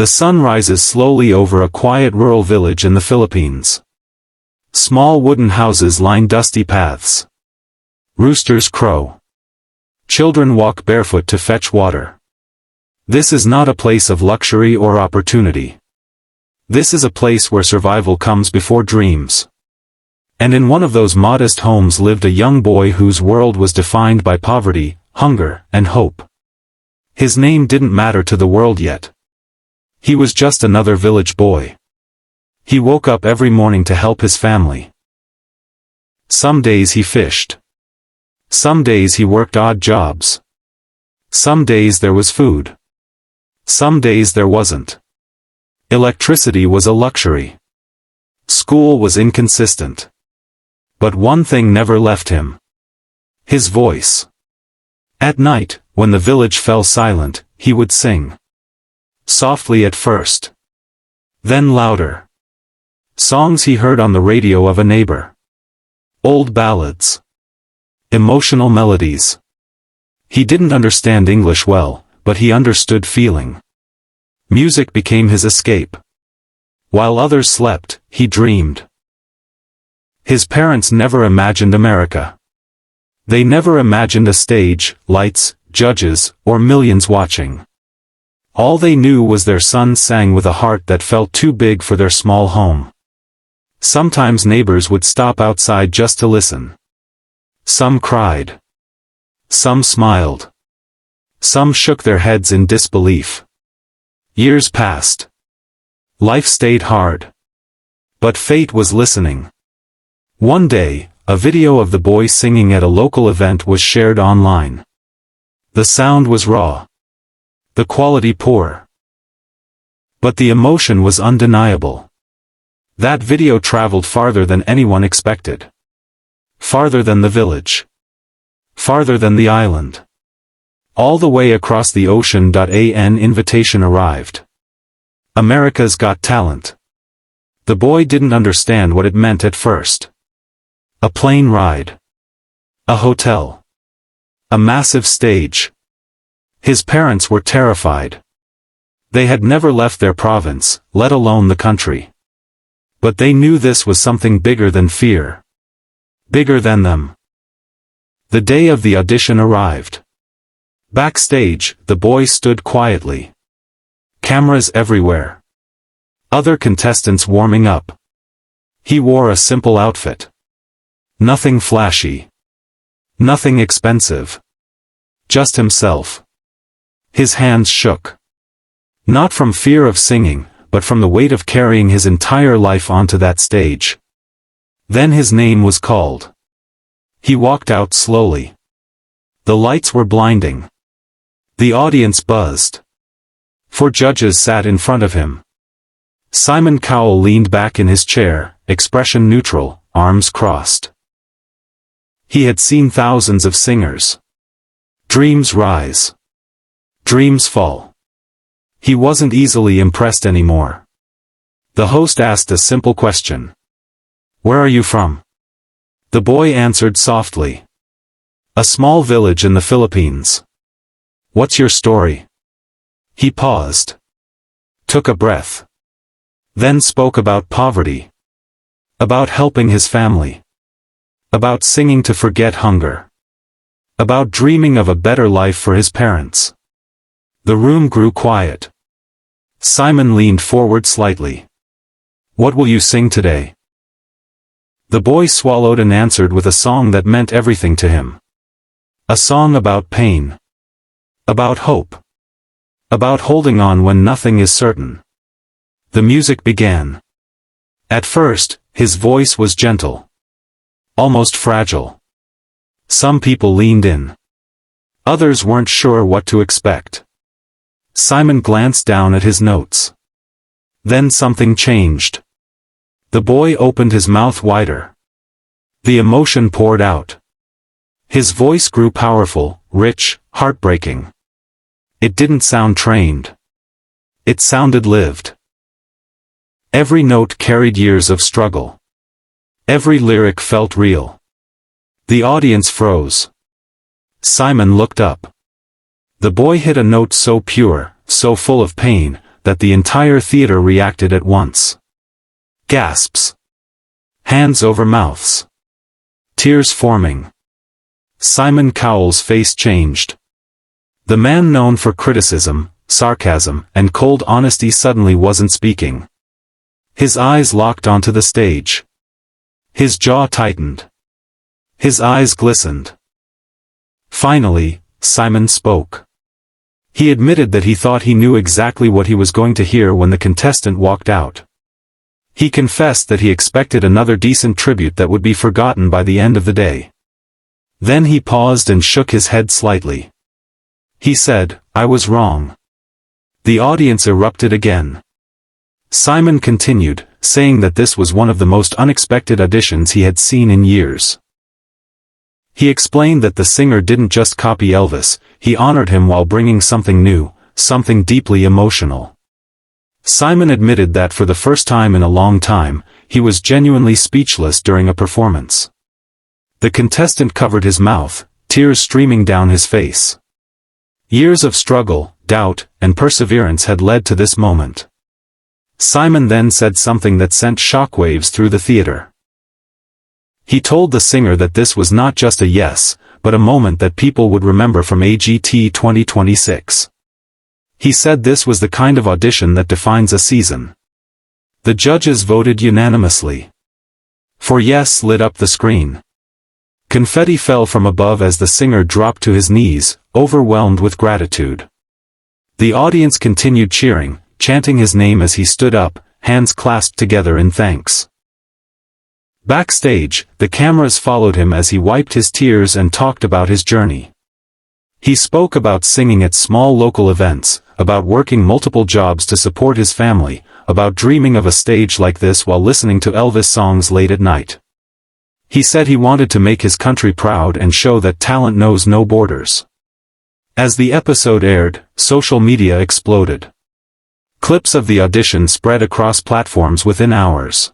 The sun rises slowly over a quiet rural village in the Philippines. Small wooden houses line dusty paths. Roosters crow. Children walk barefoot to fetch water. This is not a place of luxury or opportunity. This is a place where survival comes before dreams. And in one of those modest homes lived a young boy whose world was defined by poverty, hunger, and hope. His name didn't matter to the world yet. He was just another village boy. He woke up every morning to help his family. Some days he fished. Some days he worked odd jobs. Some days there was food. Some days there wasn't. Electricity was a luxury. School was inconsistent. But one thing never left him. His voice. At night, when the village fell silent, he would sing. Softly at first. Then louder. Songs he heard on the radio of a neighbor. Old ballads. Emotional melodies. He didn't understand English well, but he understood feeling. Music became his escape. While others slept, he dreamed. His parents never imagined America. They never imagined a stage, lights, judges, or millions watching. All they knew was their son sang with a heart that felt too big for their small home. Sometimes neighbors would stop outside just to listen. Some cried. Some smiled. Some shook their heads in disbelief. Years passed. Life stayed hard. But fate was listening. One day, a video of the boy singing at a local event was shared online. The sound was raw. The quality poor. But the emotion was undeniable. That video traveled farther than anyone expected. Farther than the village. Farther than the island. All the way across the ocean. An invitation arrived. America's Got Talent. The boy didn't understand what it meant at first. A plane ride. A hotel. A massive stage. His parents were terrified. They had never left their province, let alone the country. But they knew this was something bigger than fear. Bigger than them. The day of the audition arrived. Backstage, the boy stood quietly. Cameras everywhere. Other contestants warming up. He wore a simple outfit. Nothing flashy. Nothing expensive. Just himself. His hands shook. Not from fear of singing, but from the weight of carrying his entire life onto that stage. Then his name was called. He walked out slowly. The lights were blinding. The audience buzzed. 4 judges sat in front of him. Simon Cowell leaned back in his chair, expression neutral, arms crossed. He had seen thousands of singers. Dreams rise. Dreams fall. He wasn't easily impressed anymore. The host asked a simple question. Where are you from? The boy answered softly. A small village in the Philippines. What's your story? He paused. Took a breath. Then spoke about poverty. About helping his family. About singing to forget hunger. About dreaming of a better life for his parents. The room grew quiet. Simon leaned forward slightly. What will you sing today? The boy swallowed and answered with a song that meant everything to him. A song about pain. About hope. About holding on when nothing is certain. The music began. At first, his voice was gentle. Almost fragile. Some people leaned in. Others weren't sure what to expect. Simon glanced down at his notes. Then something changed. The boy opened his mouth wider. The emotion poured out. His voice grew powerful, rich, heartbreaking. It didn't sound trained. It sounded lived. Every note carried years of struggle. Every lyric felt real. The audience froze. Simon looked up. The boy hit a note so pure, so full of pain, that the entire theater reacted at once. Gasps. Hands over mouths. Tears forming. Simon Cowell's face changed. The man known for criticism, sarcasm, and cold honesty suddenly wasn't speaking. His eyes locked onto the stage. His jaw tightened. His eyes glistened. Finally, Simon spoke. He admitted that he thought he knew exactly what he was going to hear when the contestant walked out. He confessed that he expected another decent tribute that would be forgotten by the end of the day. Then he paused and shook his head slightly. He said, "I was wrong." The audience erupted again. Simon continued, saying that this was one of the most unexpected auditions he had seen in years. He explained that the singer didn't just copy Elvis, he honored him while bringing something new, something deeply emotional. Simon admitted that for the first time in a long time, he was genuinely speechless during a performance. The contestant covered his mouth, tears streaming down his face. Years of struggle, doubt, and perseverance had led to this moment. Simon then said something that sent shockwaves through the theater. He told the singer that this was not just a yes, but a moment that people would remember from AGT 2026. He said this was the kind of audition that defines a season. The judges voted unanimously. For yes lit up the screen. Confetti fell from above as the singer dropped to his knees, overwhelmed with gratitude. The audience continued cheering, chanting his name as he stood up, hands clasped together in thanks. Backstage, the cameras followed him as he wiped his tears and talked about his journey. He spoke about singing at small local events, about working multiple jobs to support his family, about dreaming of a stage like this while listening to Elvis songs late at night. He said he wanted to make his country proud and show that talent knows no borders. As the episode aired, social media exploded. Clips of the audition spread across platforms within hours.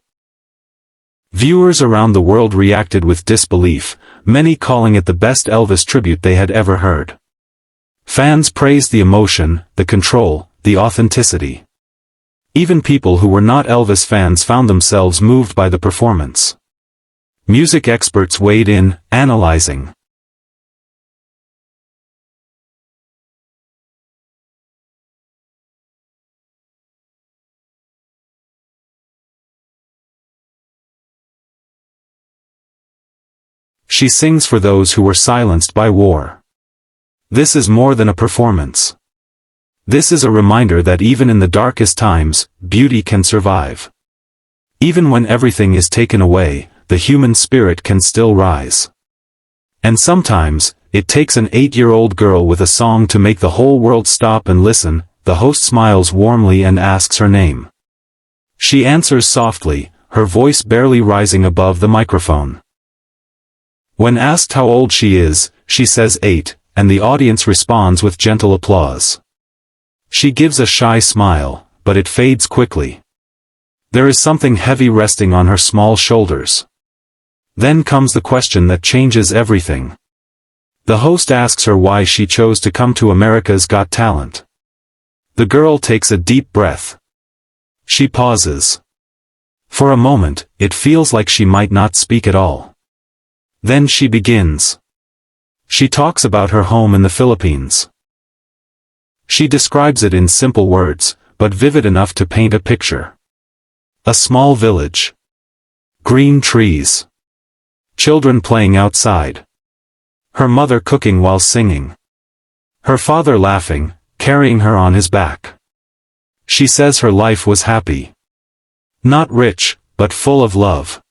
Viewers around the world reacted with disbelief, many calling it the best Elvis tribute they had ever heard. Fans praised the emotion, the control, the authenticity. Even people who were not Elvis fans found themselves moved by the performance. Music experts weighed in, analyzing. She sings for those who were silenced by war. This is more than a performance. This is a reminder that even in the darkest times, beauty can survive. Even when everything is taken away, the human spirit can still rise. And sometimes, it takes an 8-year-old girl with a song to make the whole world stop and listen. The host smiles warmly and asks her name. She answers softly, her voice barely rising above the microphone. When asked how old she is, she says 8, and the audience responds with gentle applause. She gives a shy smile, but it fades quickly. There is something heavy resting on her small shoulders. Then comes the question that changes everything. The host asks her why she chose to come to America's Got Talent. The girl takes a deep breath. She pauses. For a moment, it feels like she might not speak at all. Then she begins. She talks about her home in the Philippines. She describes it in simple words, but vivid enough to paint a picture. A small village. Green trees. Children playing outside. Her mother cooking while singing. Her father laughing, carrying her on his back. She says her life was happy. Not rich, but full of love.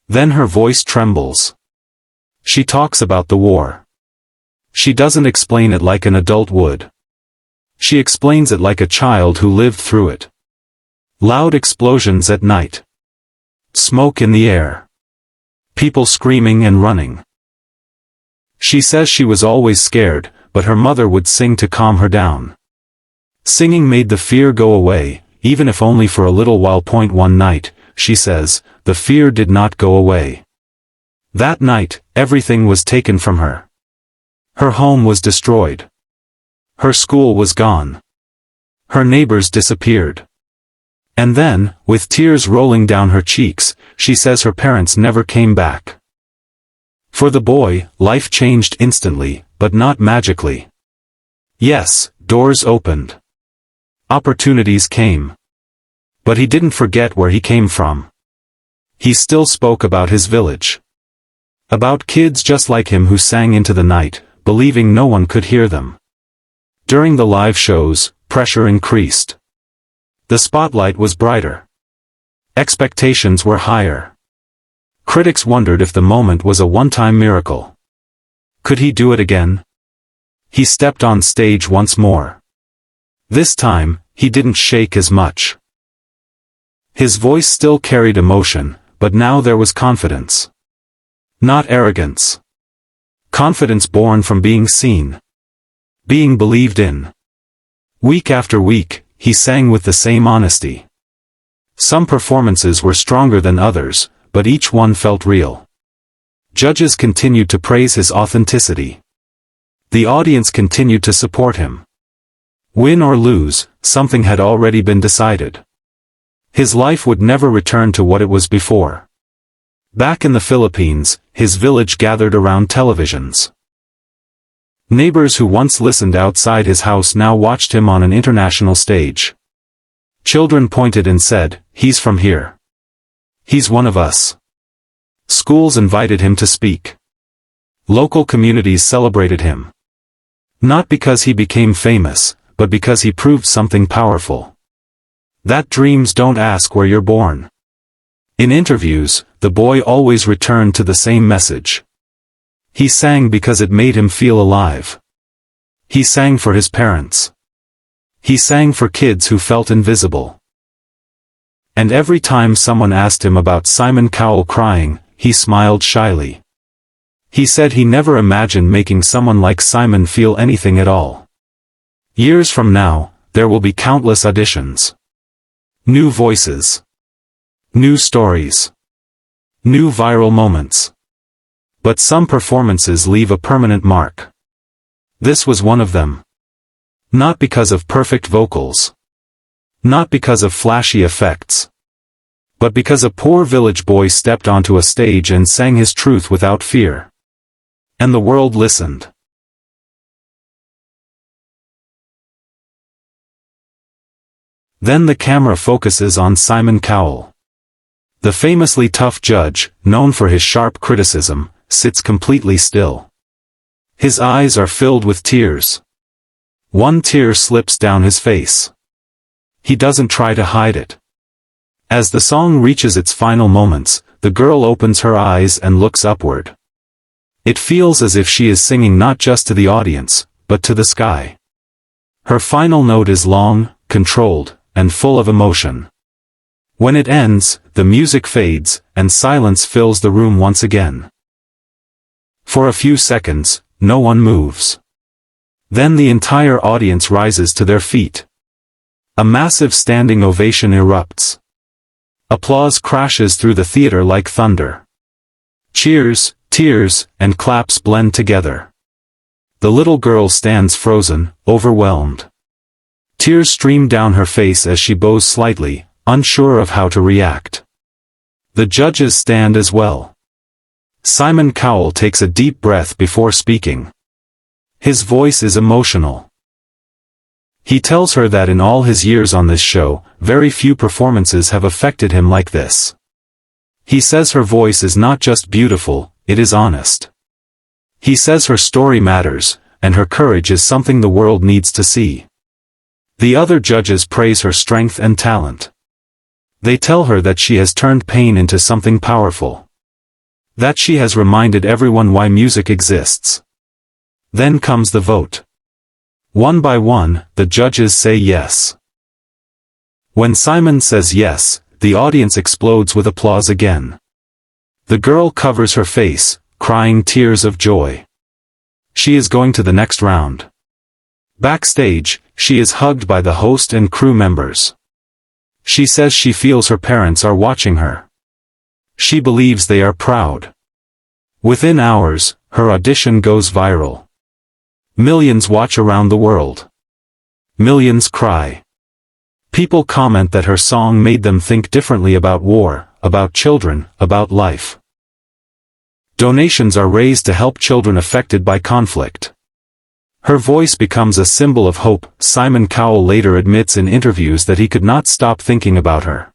Then her voice trembles. She talks about the war. She doesn't explain it like an adult would. She explains it like a child who lived through it. Loud explosions at night. Smoke in the air. People screaming and running. She says she was always scared, but her mother would sing to calm her down. Singing made the fear go away, even if only for a little while. One night, she says, the fear did not go away. That night, everything was taken from her. Her home was destroyed. Her school was gone. Her neighbors disappeared. And then, with tears rolling down her cheeks, she says her parents never came back. For the boy, life changed instantly, but not magically. Yes, doors opened. Opportunities came. But he didn't forget where he came from. He still spoke about his village. About kids just like him who sang into the night, believing no one could hear them. During the live shows, pressure increased. The spotlight was brighter. Expectations were higher. Critics wondered if the moment was a one-time miracle. Could he do it again? He stepped on stage once more. This time, he didn't shake as much. His voice still carried emotion, but now there was confidence. Not arrogance. Confidence born from being seen. Being believed in. Week after week, he sang with the same honesty. Some performances were stronger than others, but each one felt real. Judges continued to praise his authenticity. The audience continued to support him. Win or lose, something had already been decided. His life would never return to what it was before. Back in the Philippines, his village gathered around televisions. Neighbors who once listened outside his house now watched him on an international stage. Children pointed and said, "He's from here. He's one of us." Schools invited him to speak. Local communities celebrated him. Not because he became famous, but because he proved something powerful. That dreams don't ask where you're born. In interviews, the boy always returned to the same message. He sang because it made him feel alive. He sang for his parents. He sang for kids who felt invisible. And every time someone asked him about Simon Cowell crying, he smiled shyly. He said he never imagined making someone like Simon feel anything at all. Years from now, there will be countless auditions. New voices. New stories. New viral moments. But some performances leave a permanent mark. This was one of them. Not because of perfect vocals. Not because of flashy effects. But because a poor village boy stepped onto a stage and sang his truth without fear. And the world listened. Then the camera focuses on Simon Cowell. The famously tough judge, known for his sharp criticism, sits completely still. His eyes are filled with tears. One tear slips down his face. He doesn't try to hide it. As the song reaches its final moments, the girl opens her eyes and looks upward. It feels as if she is singing not just to the audience, but to the sky. Her final note is long, controlled, and full of emotion. When it ends, the music fades, and silence fills the room once again. For a few seconds, no one moves. Then the entire audience rises to their feet. A massive standing ovation erupts. Applause crashes through the theater like thunder. Cheers, tears, and claps blend together. The little girl stands frozen, overwhelmed. Tears stream down her face as she bows slightly, unsure of how to react. The judges stand as well. Simon Cowell takes a deep breath before speaking. His voice is emotional. He tells her that in all his years on this show, very few performances have affected him like this. He says her voice is not just beautiful, it is honest. He says her story matters, and her courage is something the world needs to see. The other judges praise her strength and talent. They tell her that she has turned pain into something powerful. That she has reminded everyone why music exists. Then comes the vote. One by one, the judges say yes. When Simon says yes, the audience explodes with applause again. The girl covers her face, crying tears of joy. She is going to the next round. Backstage, she is hugged by the host and crew members. She says she feels her parents are watching her. She believes they are proud. Within hours, her audition goes viral. Millions watch around the world. Millions cry. People comment that her song made them think differently about war, about children, about life. Donations are raised to help children affected by conflict. Her voice becomes a symbol of hope. Simon Cowell later admits in interviews that he could not stop thinking about her.